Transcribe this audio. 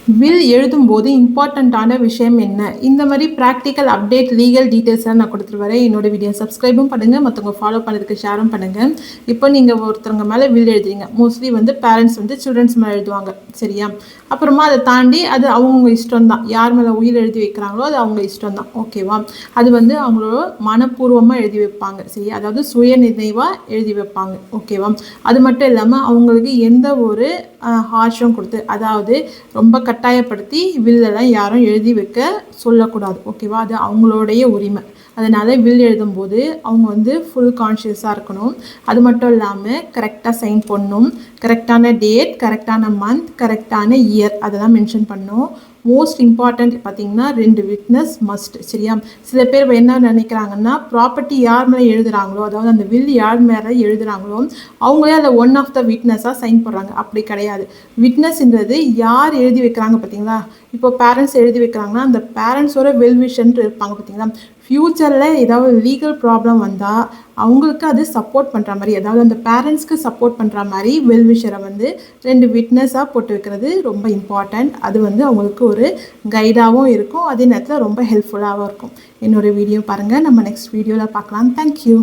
Will எழுதும்போது இம்பார்ட்டண்ட்டான விஷயம் என்ன? இந்த மாதிரி ப்ராக்டிக்கல் அப்டேட் லீகல் டீட்டெயில்ஸ்லாம் நான் கொடுத்துட்டு வரேன். என்னோட வீடியோ சப்ஸ்கிரைபும் பண்ணுங்கள், மற்றவங்க ஃபாலோ பண்ணுறதுக்கு ஷேரும் பண்ணுங்கள். இப்போ நீங்கள் ஒருத்தவங்க மேலே வில் எழுதுறீங்க. மோஸ்ட்லி வந்து பேரண்ட்ஸ் வந்து சில்ட்ரன்ஸ் மேலே எழுதுவாங்க, சரியா? அப்புறமா அதை தாண்டி அது அவங்க இஷ்டம் தான். யார் மேலே உயிர் எழுதி வைக்கிறாங்களோ அது அவங்க இஷ்டம் தான், ஓகேவா? அது வந்து அவங்களோட மனப்பூர்வமாக எழுதி வைப்பாங்க, சரியா? அதாவது சுய நினைவாக எழுதி வைப்பாங்க, ஓகேவா? அது மட்டும் இல்லாமல் அவங்களுக்கு எந்த ஒரு ஹார்ஷும் கொடுத்து, அதாவது ரொம்ப கட்டாயப்படுத்தி வில்லெல்லாம் யாரும் எழுதி வைக்க சொல்லக்கூடாது, ஓகேவா? அது அவங்களுடைய உரிமை. அதனால் வில் எழுதும்போது அவங்க வந்து ஃபுல் கான்ஷியஸாக இருக்கணும். அது மட்டும் இல்லாமல் கரெக்டாக சைன் பண்ணணும், கரெக்டான டேட், கரெக்டான மந்த், கரெக்டான இயர் அதெல்லாம் மென்ஷன் பண்ணணும். மோஸ்ட் இம்பார்ட்டண்ட் பார்த்திங்கன்னா 2 விட்னஸ் மஸ்ட், சரியா? சில பேர் என்ன நினைக்கிறாங்கன்னா, ப்ராப்பர்ட்டி யார் மேலே எழுதுகிறாங்களோ, அதாவது அந்த வில் யார் மேலே எழுதுகிறாங்களோ அவங்களே அந்த ஒன் ஆஃப் த விட்னஸாக சைன் போடுறாங்க. அப்படி கிடையாது. விட்னஸ்ன்றது யார் எழுதி வைக்கிறாங்க பார்த்தீங்களா? இப்போ பேரண்ட்ஸ் எழுதி வைக்கிறாங்கன்னா அந்த பேரண்ட்ஸோட வெல்விஷன்ட்டு இருப்பாங்க பார்த்தீங்களா? ஃப்யூச்சரில் ஏதாவது லீகல் ப்ராப்ளம் வந்தால் அவங்களுக்கு அது சப்போர்ட் பண்ணுற மாதிரி, அதாவது அந்த பேரண்ட்ஸ்க்கு சப்போர்ட் பண்ணுற மாதிரி வெல்விஷரை வந்து 2 விட்னஸாக போட்டு வைக்கிறது ரொம்ப இம்பார்ட்டண்ட். அது வந்து அவங்களுக்கு ஒரு கைடாகவும் இருக்கும், அதே நேரத்தில் ரொம்ப ஹெல்ப்ஃபுல்லாகவும் இருக்கும். என்னோடய வீடியோ பாருங்கள். நம்ம நெக்ஸ்ட் வீடியோவில் பார்க்கலாம். தேங்க்யூ.